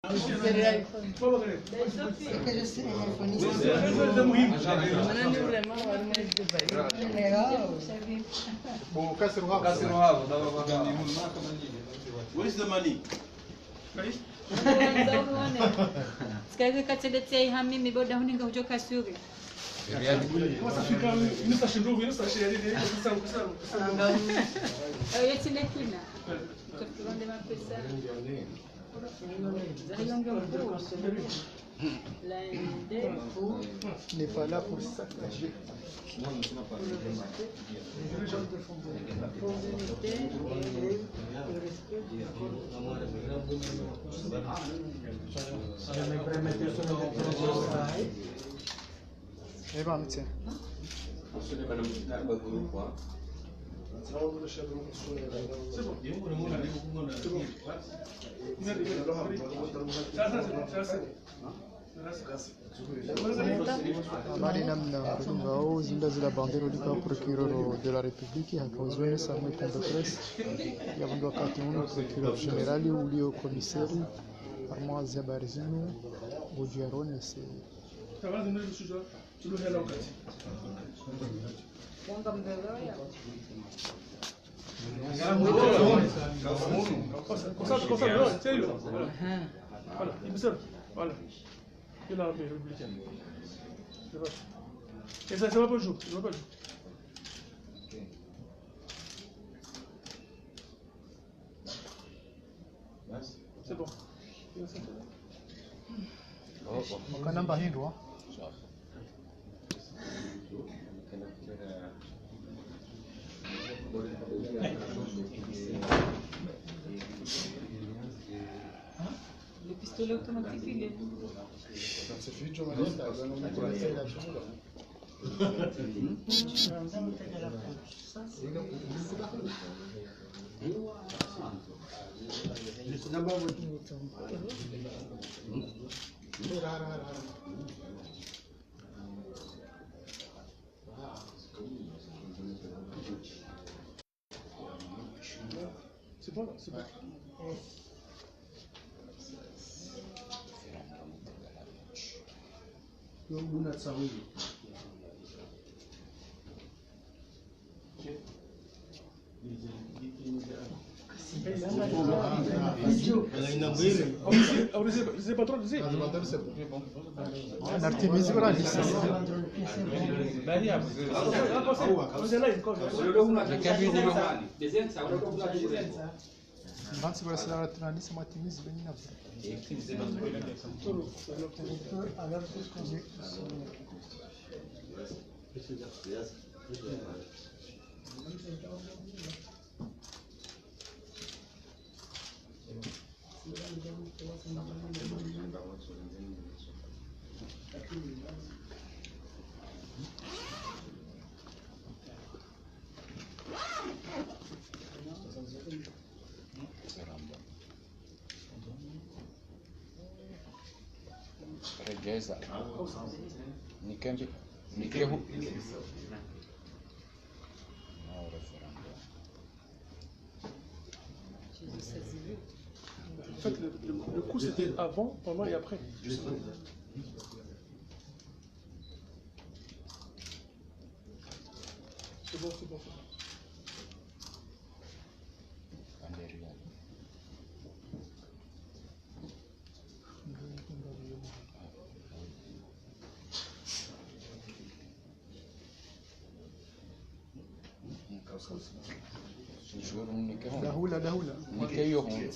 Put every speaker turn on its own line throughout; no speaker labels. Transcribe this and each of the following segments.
Where is the money?
Sekarang kata dia cai hamil mi bodoh ni kau jauh kasur.
Você fica nessa chuva, nessa cheia de caçar.
Eu tinha aqui na. Estou falando de uma pessoa.
N'est pas là pour ça. Eh ben, tiens. Habari namna ngao zinda zila bandero lika procureur de la République hakauzweni Samuel Kombe Press yabundo wakati uno procureur generali ulio komisari armoise habari zenu bujiarone se
Voilà. Il a un peu républicain. Et ça va pas jouer. Ça va pas jouer. C'est bon.
on namba hindwa
Le pistolet automatique il est.
c'est fini journaliste on a pour la scène
C'est bon, c'est bon. C'est pas trop de
Artemis Grandis. Anzi vuole essere la grandissima Artemis Benina.
Regeza. Nikembi. Nikehu. No referendum.
En fait, le coup c'était avant, pendant et après. C'est bon, c'est bon.
Dahula.
Nikeyo hon.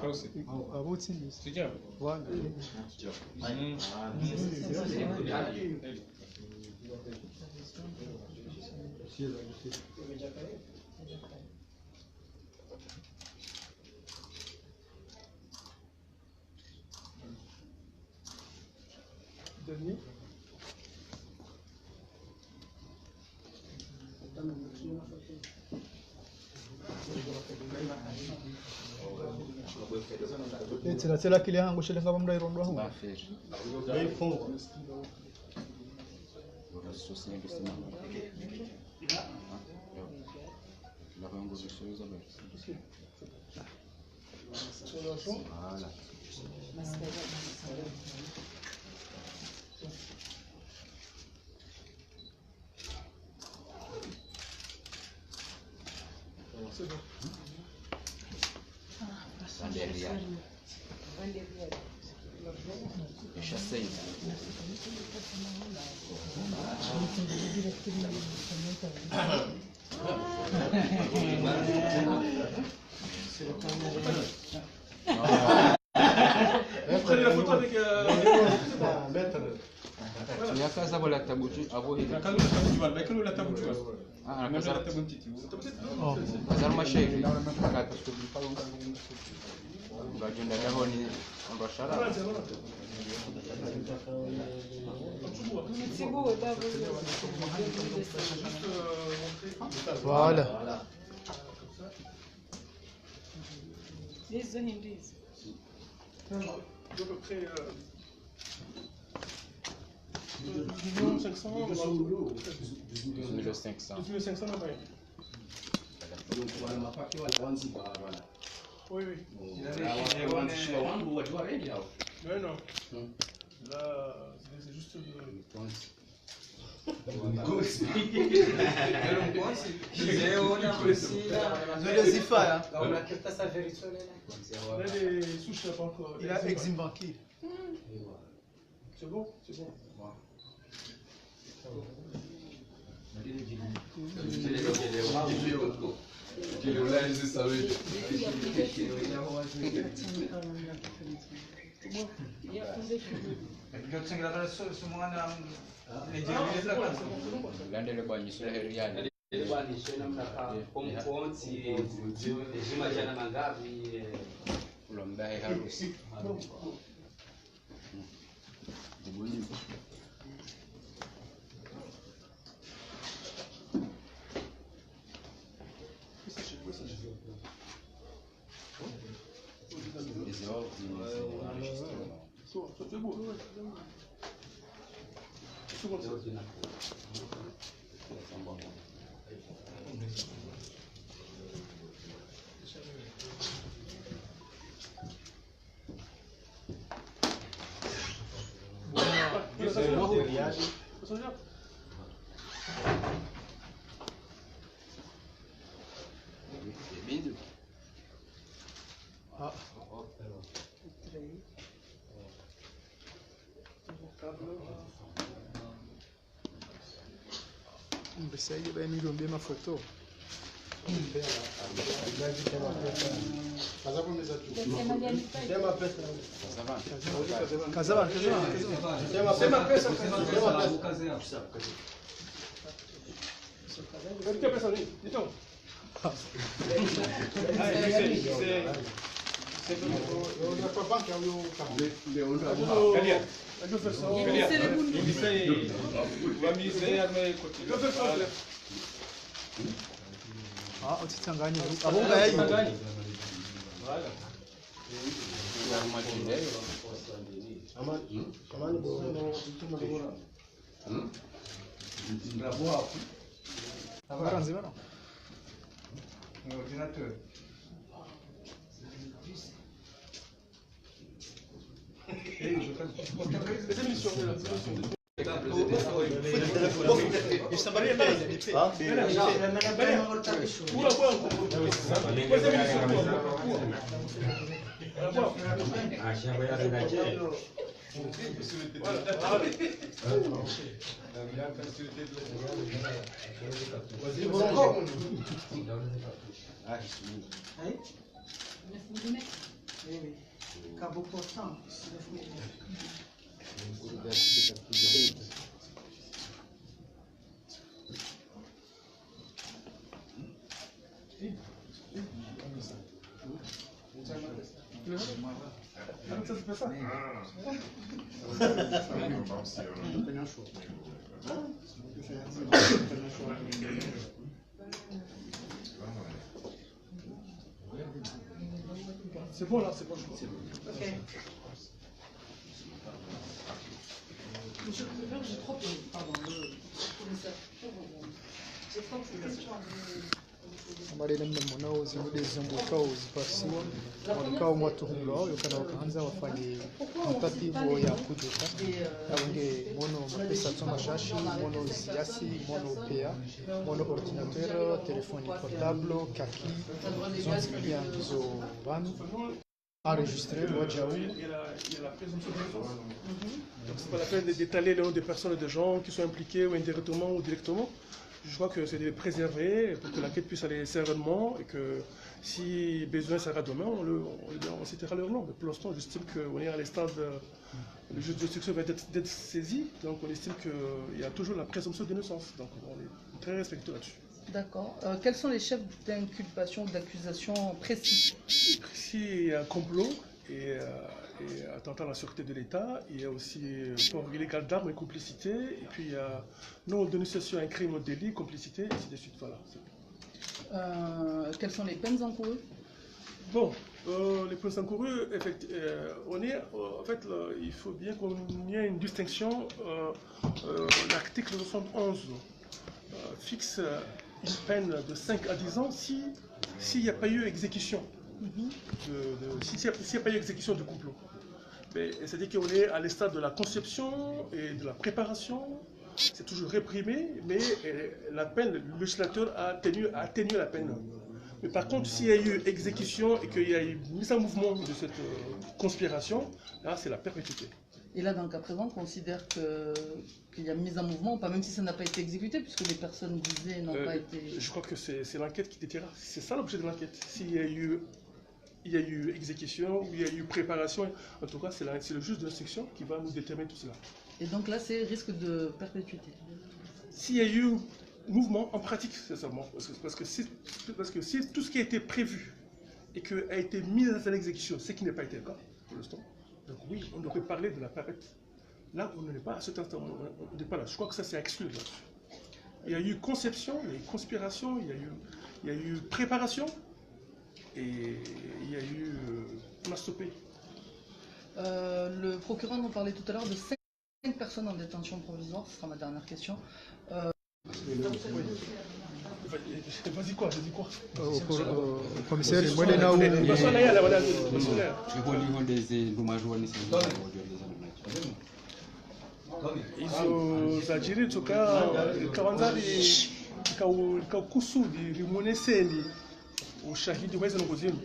Close.
About this.
Sija.
One.
Dernier.
C'est là qu'il y a un gauche de la Gamma Iron.
Voilà.
C'est bon.
Vanderia. Chasseio.
Prenez la photo avec.
Ya kaza bola tabuti abo hili. Ah, kaza kaza mashairi. Kata studio pa unga. Bagenda daho ni ndo shara.
Voilà.
Hizo ni ndizi.
À peu près 2500.
2500.
2500 là-bas. Oui, oui. Mais non. Là, c'est juste. Là, les souches, là, pas encore.
Il a Exim Banquier.
C'est bon, c'est bon.
Gandele kwa nyisura heriani. Ulombaye harusi. Dibuni.
C'est beau. C'est bon.
Vídeo.
Ah. Mbisaidi bani niombe mafoto. Kazaba.
Quelle personne? Dis-donc.
Ah, utichanganye. Abunga yayi. Baranzi bano.
C'est bon là, c'est bon, je crois.
Ok. Monsieur le Président, j'ai trop peur. Pardon, commissaire. J'ai trop peur.
Amarela mnamunawo zimude zombokawo zipasiwa walikao mwatu humlo yokana wakaanza wafanye tentative ya kudeta awange mono mapesa tsoma shashi mono siasi mono PA mono ordinateur téléphone portable kaki zonzi ya ngizo banu enregistré Wadjaou.
Il y a la présomption d'innocence. Donc c'est pas la peine d'étaler le nom des personnes et des gens qui sont impliqués ou indirectement ou directement. Je crois que c'est de les préserver pour que l'enquête puisse aller sereinement et que si besoin sera demain, on citera leur nom. Mais pour l'instant, j'estime qu'on est à l'instant le juge d'instruction va d'être saisi, donc on estime qu'il y a toujours la présomption d'innocence. Donc on est très respectueux là-dessus.
D'accord. Quels sont les chefs d'inculpation ou d'accusation précis?
Précis, il y a un complot et attentat à la sûreté de l'État. Il y a aussi port illégal d'armes et complicité. Et puis il y a non-dénonciation à un crime ou délit, complicité, et ainsi de suite. Voilà.
Quelles sont les peines encourues?
Bon, les peines encourues, en fait, il faut bien qu'on y ait une distinction. L'article 71 fixe une peine de 5 à 10 ans s'il n'y a pas eu exécution. S'il n'y a pas eu exécution du complot. C'est-à-dire qu'on est à l'état de la conception et de la préparation. C'est toujours réprimé, mais la peine, le législateur a atténué la peine. Mais par contre, s'il y a eu exécution et qu'il y a eu mise en mouvement de cette conspiration, là, c'est la perpétuité.
Et là, dans le cas présent, on considère qu'il y a mise en mouvement, pas même si ça n'a pas été exécuté, puisque les personnes visées n'ont pas été...
Je crois que c'est l'enquête qui déterra. C'est ça l'objet de l'enquête. S'il y a eu exécution ou il y a eu préparation, en tout cas, c'est le juge de l'instruction qui va nous déterminer tout cela.
Et donc là, c'est risque de perpétuité.
S'il y a eu mouvement en pratique, c'est ça, parce que si tout ce qui a été prévu et qui a été mis en exécution, ce qui n'est pas été le cas pour l'instant, donc oui, on devrait parler de la parette. Là, on n'est pas à cet instant, on n'est pas là. Je crois que ça c'est exclu. Là. Il y a eu conception, il y a eu conspiration, il y a eu préparation et il y a eu mastoppé.
Le procureur nous parlait tout à l'heure de 5 personnes en détention provisoire, ce sera ma dernière question.
Vas-y quoi, je dis quoi
commissaire Mwelena ou
izozajiri tuka kawanzali kusudi limuoneseni ushahidi waweza nongozini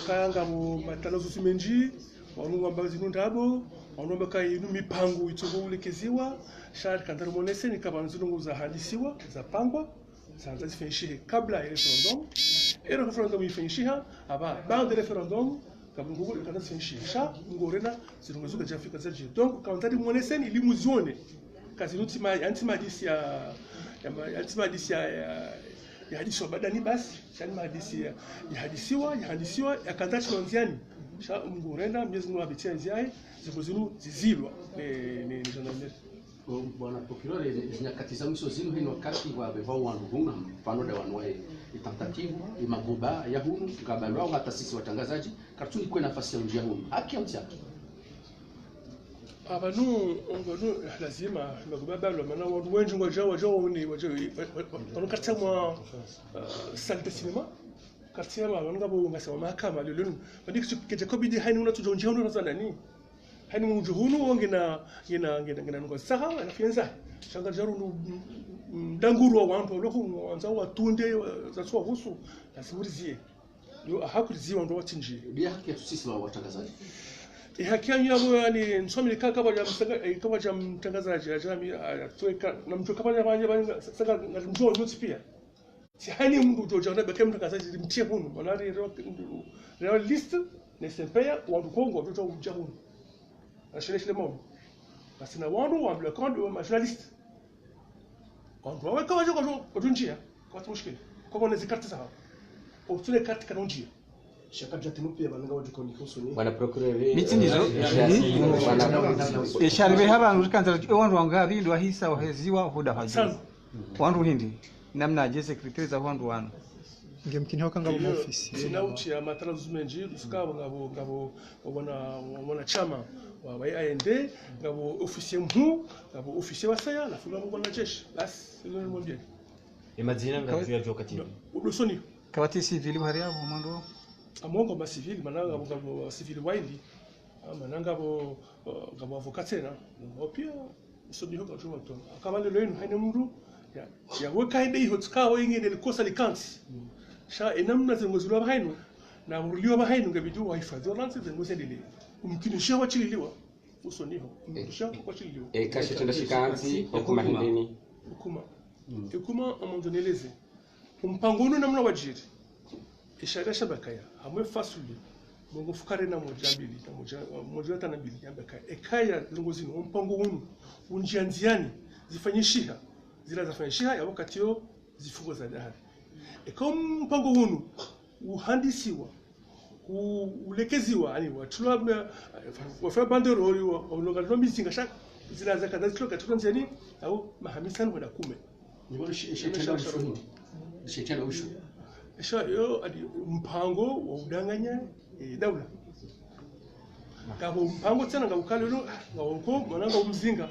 kayanga mu matalazo menji wanungamba zinu ndabo wanungamba kainu mipango itsogolekeziwa shari kandari muoneseni kabantu zinungu zahadisiwa zapangwa sanza zifenshihe kabla ya referendum referendum ifenshiha aba baada referendum kabungu kana zifenshiha ngorena zirunguzuka jafika zaje donc kandari muoneseni limuzione kazi nutima antimadisi ya hadisi badani basi shani madisi ya hadisiwa yakandati nonziani sha ngorena miezi mwa bitia nziaye zingozinu zizilwa ni jandarmerie.
Bwana procureur nyakati za mwisho zinu hino wakati wa bevao wandu huna mfano da wanwae tentative imagoba ya hunu ngabalwa wa taasisi watangazaji kartuni kwa nafasi ya njia hunu haki au tiaki
abantu lazima magoba balwa mana wandu wengi wajao ni wanokata mwa salle de cinéma quartier ma ngabo ngasema mahakama lelo badiki kije kobidi haini unatujo njia hunu nani hani mujhunu wongena ngena ngo saha anafianza shanga jaru ndanguru wa wantu lokhu wanza watunde zatswa husu asimurizie yo hakuriziwa ndo watinji
dia haki ya sisi wa watangazaji
haki yangu yani nsomile kaka baja msanga kama jam mtangazaji ajami atoeka na mtu kama banya sanga ngajumjo nyuti pia si hani mtu jojo na bekem mtangazaji mtie hunu manari ro list ne sempeya wandu kongo watoto ujahunu ashelesh le monde parce na wandu wa bloquant de journaliste on doit ouais comment je njia kwa mushkili kwa kuna zikati sawa au tule kati kanonjia shaka jatinu pia bananga wajukoni konsoni
bwana procureur
mitsindizo esharibe habantu kanza wandu wangabi ndo hisa waheziwa huda haji wandu hindi namna je secretary za wandu wana
ngemkini hokanga mu office
sinauchi ya matalazo menji usukabo wana chama wa IND ngabo officier mhu ngabo officier wasaya na funga mwana jeshi basi ndio mwambie
imazina ngavyo vyo katibu
udosoni
kawati civil bari abo mando
amongo ma civil mananga ngabo civil wili mananga ngabo avocat tena opia sodi hoka chuma to kama lelo yenu haina mru ya weka ide hiyo tkawa ingine likosa likansi sha enamna zengozulwa bahainu na murliwa bahainu ngabidu wahifadhi walansi zengozendele umkinisha wachililiwa usoniho umkinisha wachililiwa
kashi tenda shikansi hukuma hindini
hukuma amondoneleze umpango uno namna wajiri ishara shabakaya hamwe fasuli mungu fukare na moja mbili na moja tana mbili yambaka ekaya longozino umpango uno unjianziani zifanye shiha zila zafanya shiha ya wakati yo zifungo za dahari ekam mpango uno uhandisiwa ulekeziwa ani watulwa wafanya bandero wa ulonga misinga shaka zila za kadha zilo katika nzani au mahamisan wala kume
Ngoro shetana ushu.
Esha yo adi mpango wa udanganya daula. Kabo mpango tena ngabukale lo ngawonko mwananga umzinga.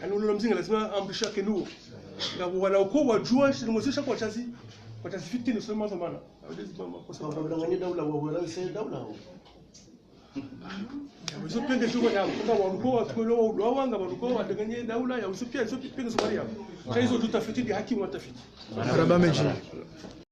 Hani ulo mzinga lazima ambisha kenuo. Ngabo wala uko wajua shimozesha kwa chazi fitini sema zamana.
Kwa sababu udanganya daula wa wala se daula ho.
Yabuzo penge shugo ya kunga wanko watwelo wa udwanga wanko wadanganya daula ya usupia penge sumari ya. Kaizo tutafiti di hakimu watafiti.
Maraba meji.